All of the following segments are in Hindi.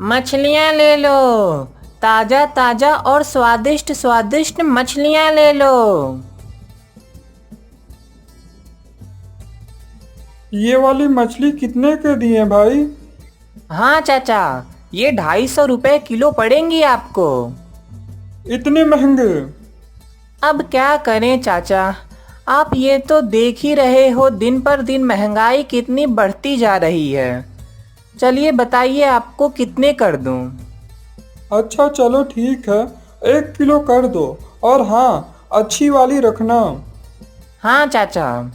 मछलियाँ ले लो। ताजा ताजा और स्वादिष्ट स्वादिष्ट मछलियाँ ले लो। ये वाली मछली कितने के दिए भाई? हाँ चाचा, ये 250 रुपये किलो पड़ेंगी आपको। इतने महंगे? अब क्या करें चाचा, आप ये तो देख ही रहे हो दिन पर दिन महंगाई कितनी बढ़ती जा रही है। चलिए बताइए आपको कितने कर दूं। अच्छा चलो ठीक है, 1 किलो कर दो। और हाँ, अच्छी वाली रखना। हाँ चाचा।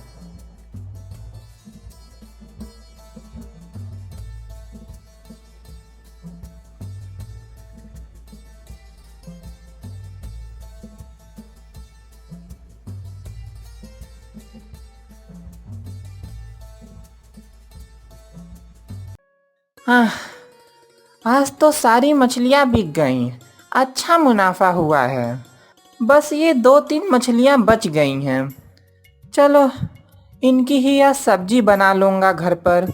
हाँ, आज तो सारी मछलियाँ बिक गईं। अच्छा मुनाफा हुआ है। बस ये 2-3 मछलियाँ बच गई हैं। चलो, इनकी ही आज सब्जी बना लूँगा घर पर।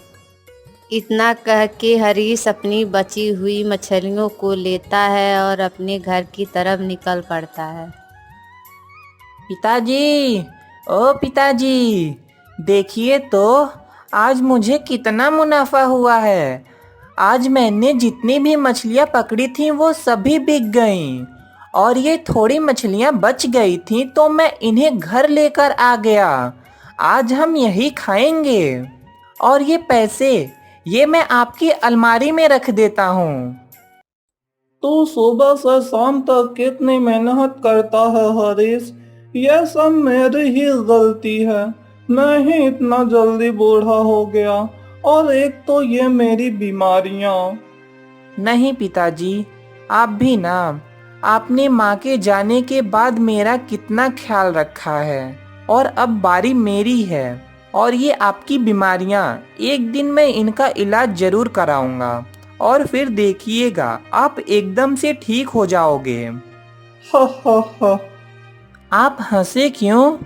इतना कह के हरीश अपनी बची हुई मछलियों को लेता है और अपने घर की तरफ निकल पड़ता है। पिताजी, ओ पिताजी, देखिए तो आज मुझे कितना मुनाफा हुआ है। आज मैंने जितनी भी मछलियाँ पकड़ी थी वो सभी बिक गईं और ये थोड़ी मछलियाँ बच गई थी तो मैं इन्हें घर लेकर आ गया। आज हम यही खाएंगे और ये पैसे ये मैं आपकी अलमारी में रख देता हूँ। तू सुबह से शाम तक कितनी मेहनत करता है हरीश। यह सब मेरी ही गलती है। मैं ही इतना जल्दी बूढ़ा हो गया, और एक तो ये मेरी बीमारियां। नहीं पिताजी, आप भी ना। आपने माँ के जाने के बाद मेरा कितना ख्याल रखा है और अब बारी मेरी है। और ये आपकी बीमारियाँ, एक दिन मैं इनका इलाज जरूर कराऊंगा और फिर देखिएगा आप एकदम से ठीक हो जाओगे। हा हा हा। आप हंसे क्यों?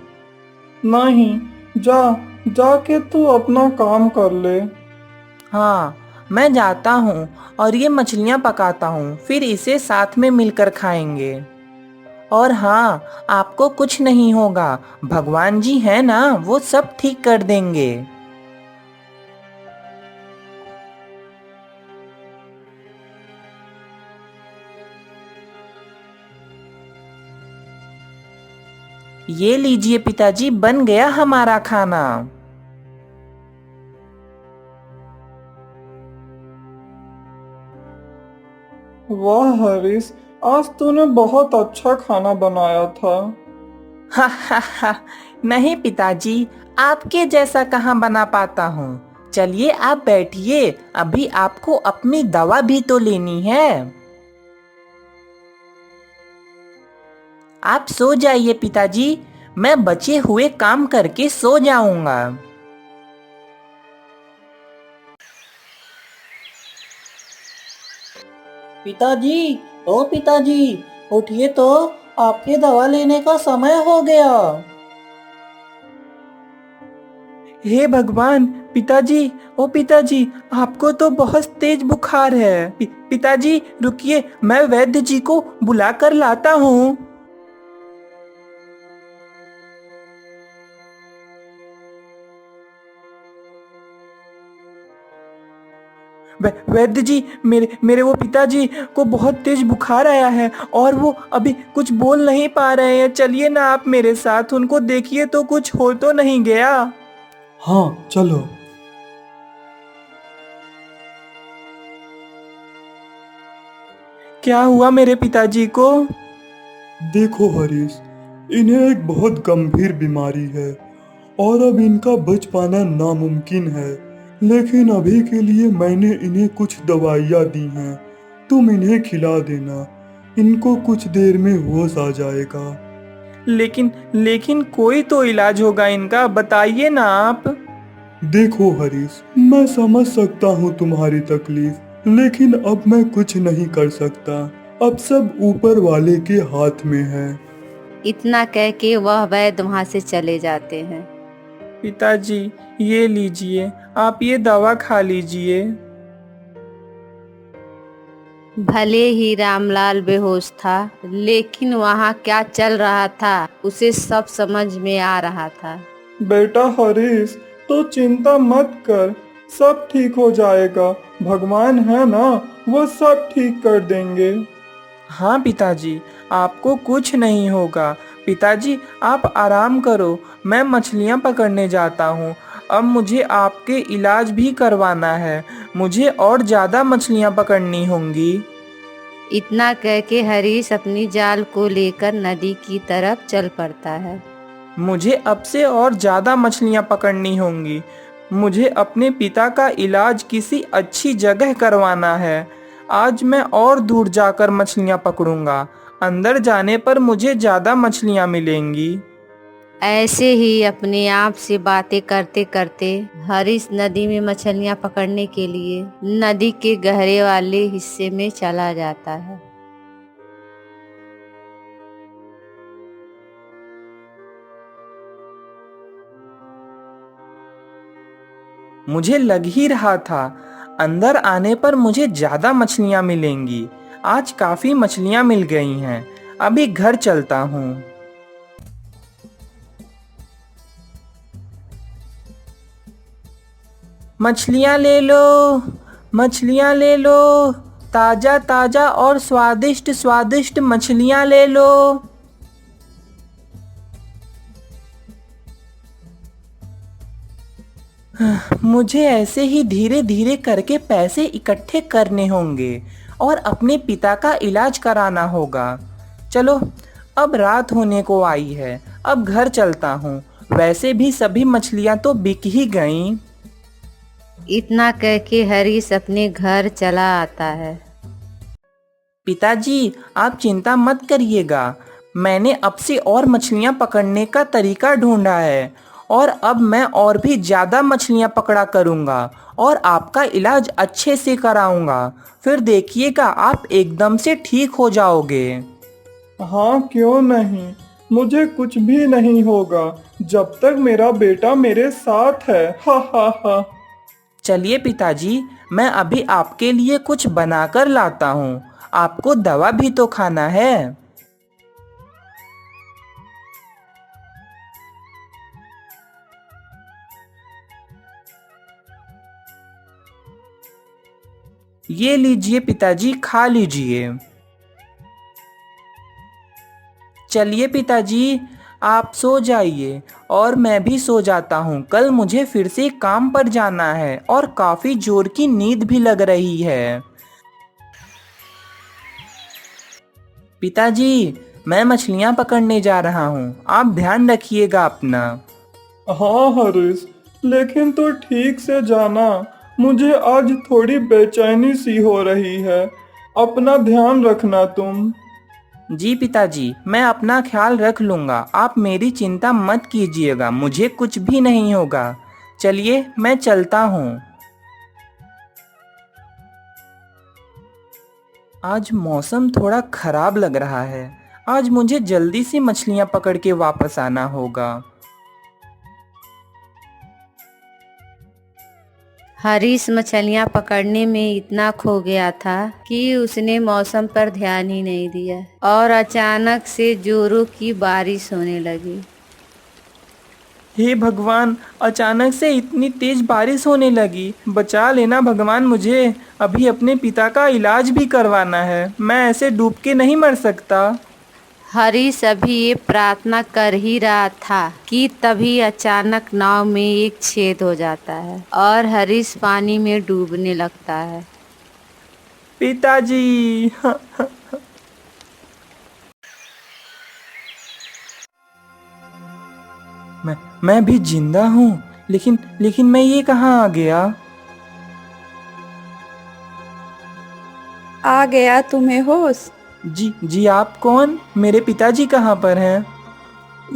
नहीं, जा, जाके तू अपना काम कर ले। हाँ, मैं जाता हूँ और ये मछलियाँ पकाता हूँ, फिर इसे साथ में मिलकर खाएंगे। और हाँ, आपको कुछ नहीं होगा, भगवान जी हैं ना, वो सब ठीक कर देंगे। ये लीजिए पिताजी, बन गया हमारा खाना। वाह हरीश, आज तूने बहुत अच्छा खाना बनाया था। हा हा हा। नहीं पिताजी, आपके जैसा कहाँ बना पाता हूँ। चलिए आप बैठिए, अभी आपको अपनी दवा भी तो लेनी है। आप सो जाइए पिताजी, मैं बचे हुए काम करके सो जाऊंगा। पिताजी, ओ पिताजी, उठिए तो, आपके दवा लेने का समय हो गया। हे भगवान, पिताजी, ओ पिताजी, आपको तो बहुत तेज बुखार है। पिताजी रुकिए, मैं वैद्य जी को बुला कर लाता हूँ। वैद्य जी, मेरे मेरे वो पिताजी को बहुत तेज बुखार आया है और वो अभी कुछ बोल नहीं पा रहे हैं। चलिए ना आप मेरे साथ, उनको देखिए तो कुछ हो तो नहीं गया। हाँ चलो। क्या हुआ मेरे पिताजी को? देखो हरीश, इन्हें एक बहुत गंभीर बीमारी है और अब इनका बच पाना नामुमकिन है। लेकिन अभी के लिए मैंने इन्हें कुछ दवाइयाँ दी हैं। तुम इन्हें खिला देना, इनको कुछ देर में होश आ जाएगा। लेकिन लेकिन कोई तो इलाज होगा इनका, बताइए ना आप। देखो हरीश, मैं समझ सकता हूँ तुम्हारी तकलीफ, लेकिन अब मैं कुछ नहीं कर सकता। अब सब ऊपर वाले के हाथ में है। इतना कह के वह वैद्य वहां से चले जाते हैं। पिताजी, ये लीजिए, आप ये दवा खा लीजिए। भले ही रामलाल बेहोश था, लेकिन वहाँ क्या चल रहा था उसे सब समझ में आ रहा था। बेटा हरीश, तो चिंता मत कर, सब ठीक हो जाएगा। भगवान है ना, वो सब ठीक कर देंगे। हाँ पिताजी, आपको कुछ नहीं होगा। पिताजी आप आराम करो, मैं मछलियाँ पकड़ने जाता हूँ। अब मुझे आपके इलाज भी करवाना है, मुझे और ज़्यादा मछलियाँ पकड़नी होंगी। इतना कह के हरीश अपनी जाल को लेकर नदी की तरफ चल पड़ता है। मुझे अब से और ज़्यादा मछलियाँ पकड़नी होंगी। मुझे अपने पिता का इलाज किसी अच्छी जगह करवाना है। आज मैं और दूर जाकर मछलियाँ पकड़ूंगा। अंदर जाने पर मुझे ज़्यादा मछलियाँ मिलेंगी। ऐसे ही अपने आप से बातें करते करते हरीश नदी में मछलियाँ पकड़ने के लिए नदी के गहरे वाले हिस्से में चला जाता है। मुझे लग ही रहा था, अंदर आने पर मुझे ज़्यादा मछलियाँ मिलेंगी। आज काफ़ी मछलियाँ मिल गई हैं। अभी घर चलता हूँ। मछलियाँ ले लो, मछलियाँ ले लो, ताज़ा ताज़ा और स्वादिष्ट स्वादिष्ट मछलियाँ ले लो। मुझे ऐसे ही धीरे धीरे करके पैसे इकट्ठे करने होंगे और अपने पिता का इलाज कराना होगा। चलो, अब रात होने को आई है, अब घर चलता हूँ। वैसे भी सभी मछलियाँ तो बिक ही गईं। इतना कह के हरीश अपने घर चला आता है। पिताजी आप चिंता मत करिएगा, मैंने अब से और मछलियाँ पकड़ने का तरीका ढूंढा है और अब मैं और भी ज़्यादा मछलियाँ पकड़ा करूँगा और आपका इलाज अच्छे से कराऊँगा। फिर देखिएगा आप एकदम से ठीक हो जाओगे। हाँ क्यों नहीं, मुझे कुछ भी नहीं होगा जब तक मेरा बेटा मेरे साथ है। हा हा हा। चलिए पिताजी, मैं अभी आपके लिए कुछ बनाकर लाता हूँ। आपको दवा भी तो खाना है। ये लीजिए पिताजी, खा लीजिए। चलिए पिताजी, आप सो जाइए और मैं भी सो जाता हूँ। कल मुझे फिर से काम पर जाना है और काफ़ी जोर की नींद भी लग रही है। पिताजी मैं मछलियाँ पकड़ने जा रहा हूँ, आप ध्यान रखिएगा अपना। हाँ हरीश, लेकिन तो ठीक से जाना, मुझे आज थोड़ी बेचैनी सी हो रही है। अपना ध्यान रखना तुम। जी पिताजी, मैं अपना ख्याल रख लूँगा, आप मेरी चिंता मत कीजिएगा, मुझे कुछ भी नहीं होगा। चलिए मैं चलता हूँ। आज मौसम थोड़ा खराब लग रहा है, आज मुझे जल्दी से मछलियाँ पकड़ के वापस आना होगा। हरीश मछलियाँ पकड़ने में इतना खो गया था कि उसने मौसम पर ध्यान ही नहीं दिया और अचानक से जोरों की बारिश होने लगी। हे भगवान, अचानक से इतनी तेज बारिश होने लगी। बचा लेना भगवान मुझे, अभी अपने पिता का इलाज भी करवाना है। मैं ऐसे डूब के नहीं मर सकता। हरीश अभी ये प्रार्थना कर ही रहा था कि तभी अचानक नाव में एक छेद हो जाता है और हरीश पानी में डूबने लगता है। पिताजी मैं भी जिंदा हूँ, लेकिन मैं ये कहाँ आ गया? आ गया तुम्हें होश? जी आप कौन? मेरे पिताजी कहाँ पर हैं?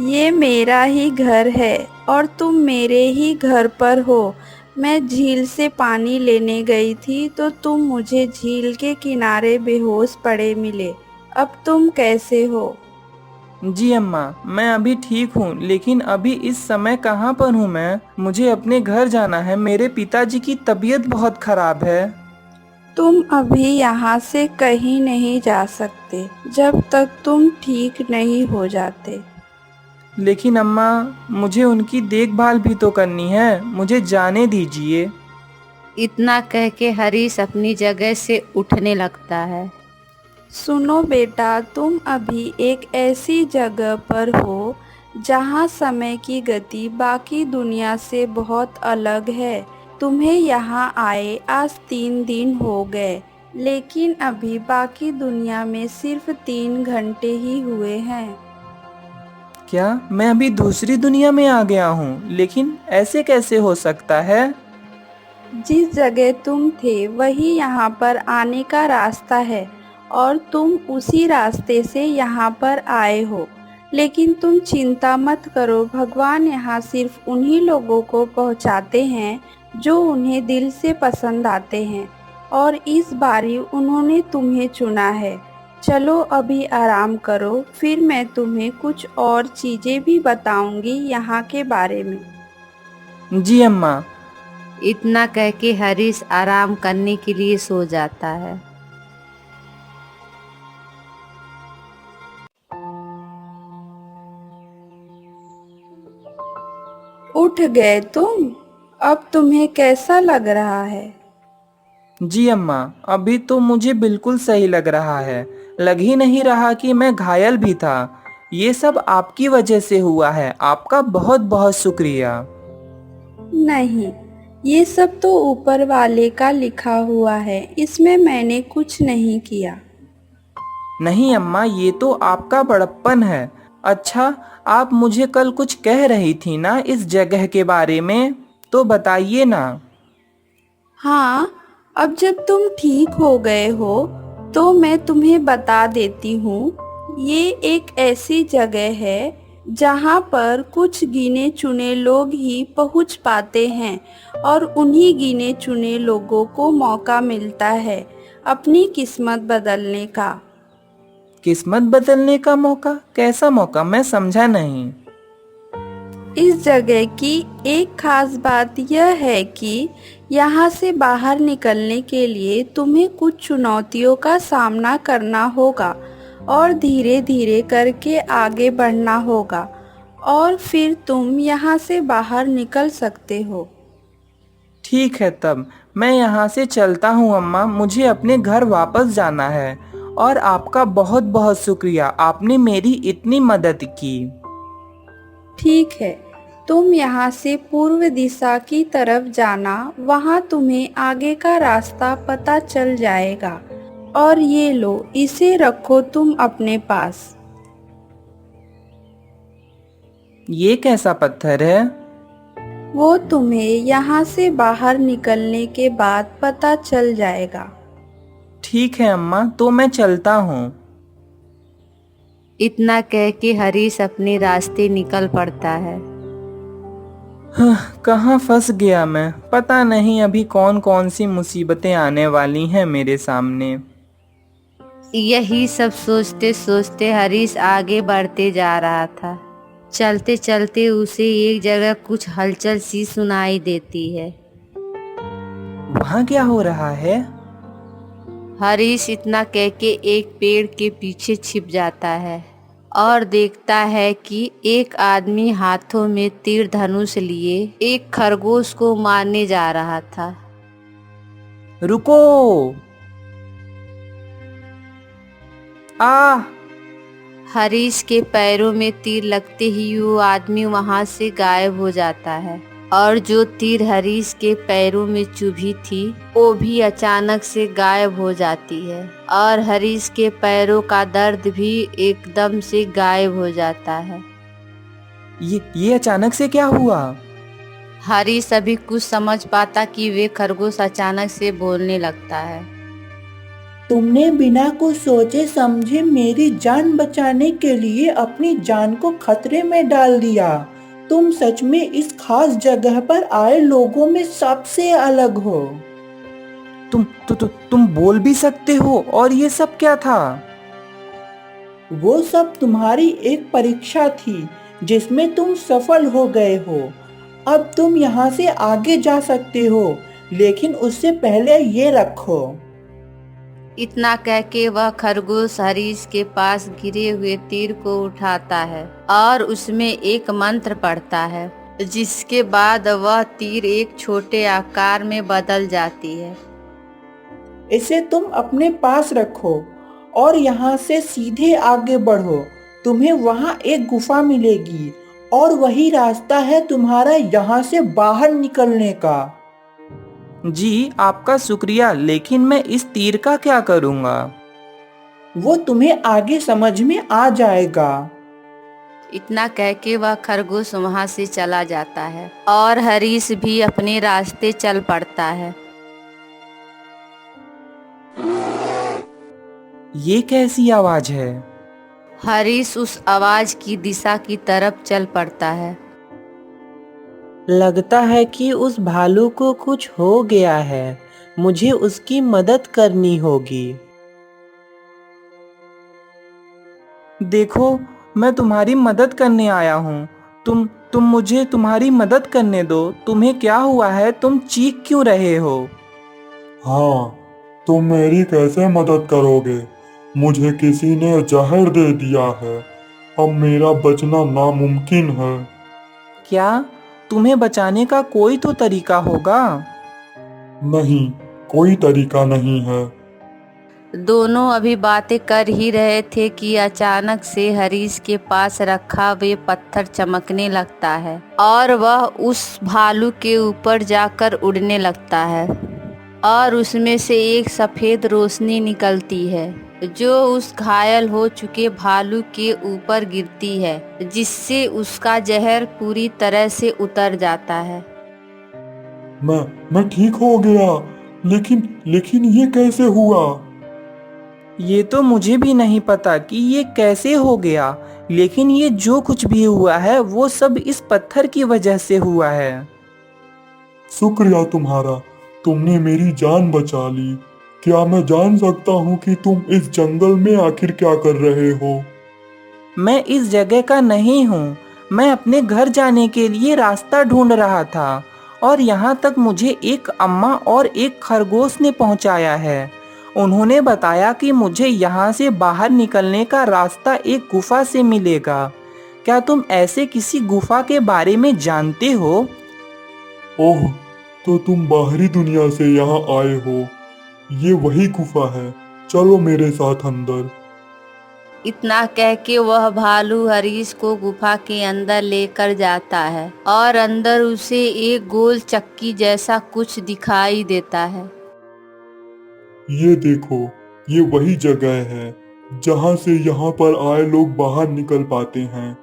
ये मेरा ही घर है और तुम मेरे ही घर पर हो। मैं झील से पानी लेने गई थी तो तुम मुझे झील के किनारे बेहोश पड़े मिले। अब तुम कैसे हो? जी अम्मा, मैं अभी ठीक हूँ, लेकिन अभी इस समय कहाँ पर हूँ मैं? मुझे अपने घर जाना है, मेरे पिताजी की तबीयत बहुत खराब है। तुम अभी यहाँ से कहीं नहीं जा सकते जब तक तुम ठीक नहीं हो जाते। लेकिन अम्मा, मुझे उनकी देखभाल भी तो करनी है, मुझे जाने दीजिए। इतना कह के हरीश अपनी जगह से उठने लगता है। सुनो बेटा, तुम अभी एक ऐसी जगह पर हो जहाँ समय की गति बाकी दुनिया से बहुत अलग है। तुम्हें यहाँ आए आज 3 दिन हो गए, लेकिन अभी बाकी दुनिया में सिर्फ 3 घंटे ही हुए हैं। क्या मैं अभी दूसरी दुनिया में आ गया हूँ? लेकिन ऐसे कैसे हो सकता है? जिस जगह तुम थे वही यहाँ पर आने का रास्ता है और तुम उसी रास्ते से यहाँ पर आए हो। लेकिन तुम चिंता मत करो, भगवान यहाँ सिर्फ उन्हीं लोगों को पहुँचाते हैं जो उन्हें दिल से पसंद आते हैं, और इस बारी उन्होंने तुम्हें चुना है। चलो अभी आराम करो, फिर मैं तुम्हें कुछ और चीज़ें भी बताऊंगी यहाँ के बारे में। जी अम्मा। इतना कह के हरीश आराम करने के लिए सो जाता है। उठ गए तुम? अब तुम्हें कैसा लग रहा है? जी अम्मा, अभी तो मुझे बिल्कुल सही लग रहा है। लग ही नहीं रहा कि मैं घायल भी था। ये सब आपकी वजह से हुआ है। आपका बहुत बहुत शुक्रिया। नहीं, ये सब तो ऊपर वाले का लिखा हुआ है, इसमें मैंने कुछ नहीं किया। नहीं अम्मा, ये तो आपका बड़प्पन है। अच्छा, आप मुझे कल कुछ कह रही थी ना इस जगह के बारे में, तो बताइए ना। हाँ, अब जब तुम ठीक हो गए हो तो मैं तुम्हें बता देती हूँ। ये एक ऐसी जगह है जहाँ पर कुछ गिने चुने लोग ही पहुँच पाते हैं, और उन्हीं गिने चुने लोगों को मौका मिलता है अपनी किस्मत बदलने का। किस्मत बदलने का मौका? कैसा मौका? मैं समझा नहीं। इस जगह की एक खास बात यह है कि यहाँ से बाहर निकलने के लिए तुम्हें कुछ चुनौतियों का सामना करना होगा और धीरे धीरे करके आगे बढ़ना होगा, और फिर तुम यहाँ से बाहर निकल सकते हो। ठीक है, तब मैं यहाँ से चलता हूँ अम्मा। मुझे अपने घर वापस जाना है। और आपका बहुत बहुत शुक्रिया, आपने मेरी इतनी मदद की। ठीक है, तुम यहाँ से पूर्व दिशा की तरफ जाना, वहाँ तुम्हें आगे का रास्ता पता चल जाएगा। और ये लो, इसे रखो तुम अपने पास। ये कैसा पत्थर है? वो तुम्हें यहाँ से बाहर निकलने के बाद पता चल जाएगा। ठीक है अम्मा, तो मैं चलता हूँ। इतना कह के हरीश अपने रास्ते निकल पड़ता है। कहाँ फंस गया मैं? पता नहीं अभी कौन कौन सी मुसीबतें आने वाली हैं मेरे सामने। यही सब सोचते सोचते हरीश आगे बढ़ते जा रहा था। चलते चलते उसे एक जगह कुछ हलचल सी सुनाई देती है। वहाँ क्या हो रहा है? हरीश इतना कह के एक पेड़ के पीछे छिप जाता है और देखता है कि एक आदमी हाथों में तीर धनुष लिए एक खरगोश को मारने जा रहा था। रुको! आ! हरीश के पैरों में तीर लगते ही वो आदमी वहां से गायब हो जाता है, और जो तीर हरीश के पैरों में चुभी थी वो भी अचानक से गायब हो जाती है, और हरीश के पैरों का दर्द भी एकदम से गायब हो जाता है। ये अचानक से क्या हुआ? हरीश अभी कुछ समझ पाता कि वे खरगोश अचानक से बोलने लगता है। तुमने बिना कुछ सोचे समझे मेरी जान बचाने के लिए अपनी जान को खतरे में डाल दिया। तुम सच में इस खास जगह पर आए लोगों में सबसे अलग हो। तुम बोल भी सकते हो? और ये सब क्या था? वो सब तुम्हारी एक परीक्षा थी जिसमें तुम सफल हो गए हो। अब तुम यहाँ से आगे जा सकते हो, लेकिन उससे पहले ये रखो। इतना कह के वह खरगोश हरीश के पास गिरे हुए तीर को उठाता है और उसमें एक मंत्र पढ़ता है, जिसके बाद वह तीर एक छोटे आकार में बदल जाती है। इसे तुम अपने पास रखो और यहाँ से सीधे आगे बढ़ो। तुम्हें वहाँ एक गुफा मिलेगी और वही रास्ता है तुम्हारा यहाँ से बाहर निकलने का। जी आपका शुक्रिया, लेकिन मैं इस तीर का क्या करूँगा? वो तुम्हें आगे समझ में आ जाएगा। इतना कह के वह खरगोश वहाँ से चला जाता है और हरीश भी अपने रास्ते चल पड़ता है। ये कैसी आवाज है? हरीश उस आवाज की दिशा की तरफ चल पड़ता है। लगता है कि उस भालू को कुछ हो गया है, मुझे उसकी मदद करनी होगी। देखो, मैं तुम्हारी मदद करने आया हूँ। तुम मुझे तुम्हारी मदद करने दो। तुम्हें क्या हुआ है? तुम चीख क्यों रहे हो? हाँ, तुम मेरी कैसे मदद करोगे? मुझे किसी ने जहर दे दिया है। अब मेरा बचना नामुमकिन है। क्या तुम्हें बचाने का कोई तो तरीका होगा? नहीं, कोई तरीका नहीं है। दोनों अभी बातें कर ही रहे थे कि अचानक से हरीश के पास रखा हुए पत्थर चमकने लगता है और वह उस भालू के ऊपर जाकर उड़ने लगता है और उसमें से एक सफेद रोशनी निकलती है जो उस घायल हो चुके भालू के ऊपर गिरती है, जिससे उसका जहर पूरी तरह से उतर जाता है। मैं ठीक हो गया, लेकिन ये कैसे हुआ? ये तो मुझे भी नहीं पता कि ये कैसे हो गया, लेकिन ये जो कुछ भी हुआ है वो सब इस पत्थर की वजह से हुआ है। शुक्रिया तुम्हारा, तुमने मेरी जान बचा ली। क्या मैं जान सकता हूँ कि तुम इस जंगल में आखिर क्या कर रहे हो? मैं इस जगह का नहीं हूँ। मैं अपने घर जाने के लिए रास्ता ढूंढ रहा था और यहाँ तक मुझे एक अम्मा और एक खरगोश ने पहुँचाया है। उन्होंने बताया कि मुझे यहाँ से बाहर निकलने का रास्ता एक गुफा से मिलेगा। क्या तुम ऐसे किसी गुफा के बारे में जानते हो? ओह, तो तुम बाहरी दुनिया से यहाँ आए हो। ये वही गुफा है, चलो मेरे साथ अंदर। इतना कह के वह भालू हरीश को गुफा के अंदर लेकर जाता है और अंदर उसे एक गोल चक्की जैसा कुछ दिखाई देता है। ये देखो, ये वही जगह है जहाँ से यहाँ पर आए लोग बाहर निकल पाते हैं,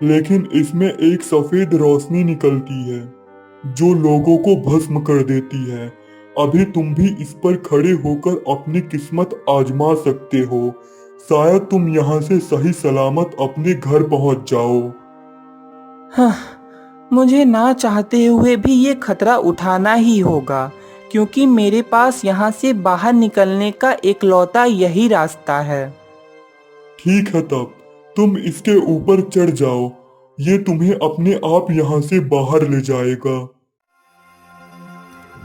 लेकिन इसमें एक सफेद रोशनी निकलती है जो लोगों को भस्म कर देती है। अभी तुम भी इस पर खड़े होकर अपनी किस्मत आजमा सकते हो। शायद तुम यहाँ से सही सलामत अपने घर पहुँच जाओ। हाँ, मुझे ना चाहते हुए भी ये खतरा उठाना ही होगा, क्योंकि मेरे पास यहाँ से बाहर निकलने का इकलौता यही रास्ता है। ठीक है, तब तुम इसके ऊपर चढ़ जाओ। ये तुम्हें अपने आप यहाँ से बाहर ले जाएगा।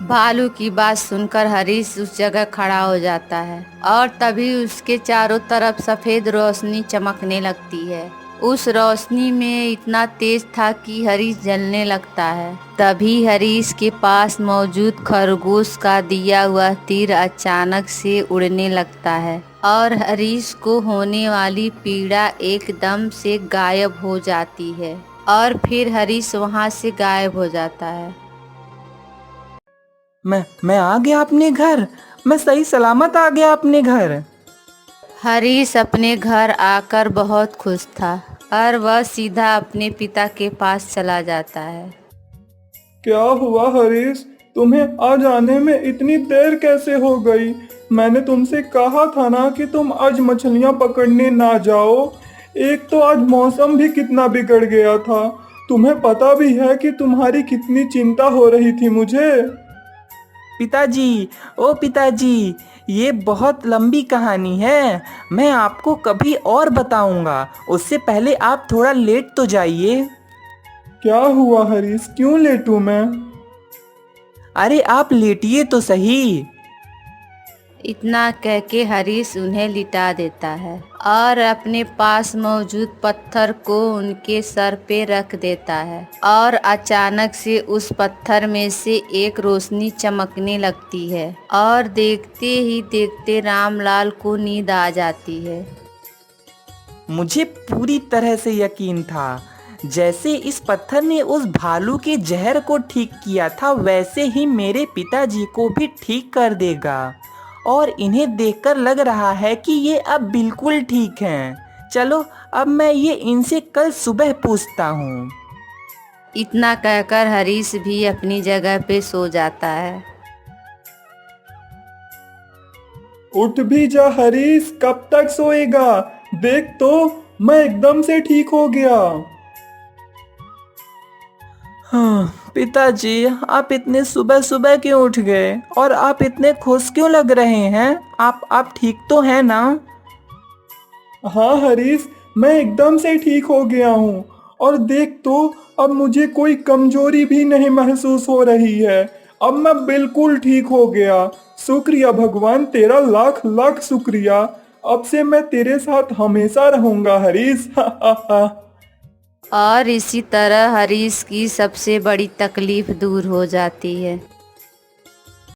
भालू की बात सुनकर हरीश उस जगह खड़ा हो जाता है और तभी उसके चारों तरफ सफेद रोशनी चमकने लगती है। उस रोशनी में इतना तेज था कि हरीश जलने लगता है। तभी हरीश के पास मौजूद खरगोश का दिया हुआ तीर अचानक से उड़ने लगता है और हरीश को होने वाली पीड़ा एकदम से गायब हो जाती है और फिर हरीश वहां से गायब हो जाता है। मैं आ गया अपने घर। मैं सही सलामत आ गया अपने घर। हरीश अपने घर आकर बहुत खुश था और वह सीधा अपने पिता के पास चला जाता है। क्या हुआ हरीश? तुम्हें आज आने में इतनी देर कैसे हो गई? मैंने तुमसे कहा था ना कि तुम आज मछलियां पकड़ने ना जाओ। एक तो आज मौसम भी कितना बिगड़ गया था। तुम्हें पता भी है कि तुम्हारी कितनी चिंता हो रही थी मुझे। पिताजी, ओ पिताजी, ये बहुत लंबी कहानी है। मैं आपको कभी और बताऊंगा। उससे पहले आप थोड़ा लेट तो जाइए। क्या हुआ हरीश, क्यों लेटूं मैं? अरे आप लेटिए तो सही। इतना कह के हरीश उन्हें लिटा देता है और अपने पास मौजूद पत्थर को उनके सर पे रख देता है और अचानक से उस पत्थर में से एक रोशनी चमकने लगती है और देखते ही देखते रामलाल को नींद आ जाती है। मुझे पूरी तरह से यकीन था, जैसे इस पत्थर ने उस भालू के जहर को ठीक किया था वैसे ही मेरे पिताजी को भी ठीक कर देगा। और इन्हें देखकर लग रहा है कि ये अब बिल्कुल ठीक हैं। चलो अब मैं ये इनसे कल सुबह पूछता हूँ। इतना कहकर हरीश भी अपनी जगह पे सो जाता है। उठ भी जा हरीश, कब तक सोएगा? देख तो, मैं एकदम से ठीक हो गया। हाँ पिताजी, आप इतने सुबह सुबह क्यों उठ गए और आप इतने खुश क्यों लग रहे हैं? आप ठीक तो हैं ना? हाँ हरीश, मैं एकदम से ठीक हो गया हूँ और देख तो, अब मुझे कोई कमजोरी भी नहीं महसूस हो रही है। अब मैं बिल्कुल ठीक हो गया। शुक्रिया भगवान, तेरा लाख लाख शुक्रिया। अब से मैं तेरे साथ हमेशा रहूंगा हरीश। और इसी तरह हरीश की सबसे बड़ी तकलीफ दूर हो जाती है।